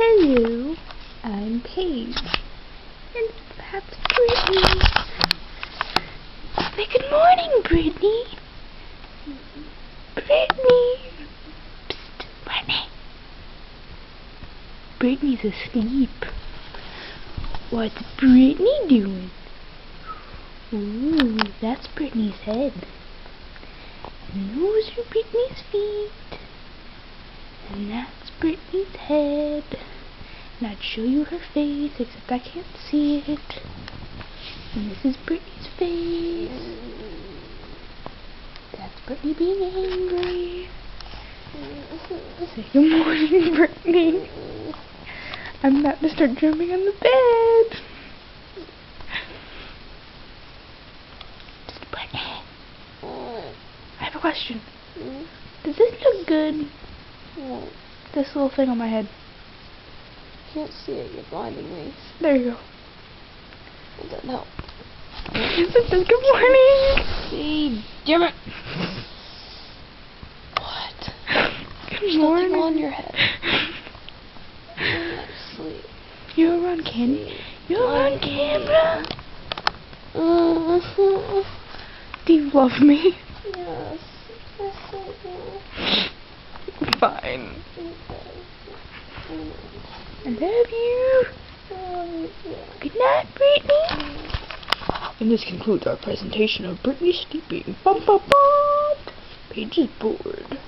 Hello, I'm Paige. And that's Brittany. Say good morning, Brittany. Brittany. Psst, Brittany. Brittany's asleep. What's Brittany doing? Ooh, that's Brittany's head. And those are Brittany's feet. And that's Brittany's head. And I'd show you her face, except I can't see it. And this is Brittany's face. That's Brittany being angry. Say good morning, Brittany. I'm about to start jumping on the bed. Just Brittany. I have a question. Does this look good? This little thing on my head. Can't see it, you're blinding me. There you go. It doesn't help. It says good morning. See, damn it. What? Good There's morning. nothing on your head. You're not asleep. You're on camera. You're on camera. Do you love me? Yes. Yes, I do. Fine. I love you. Good night, Brittany. And this concludes our presentation of Brittany sleeping. Bum, bum, bum. Paige is bored.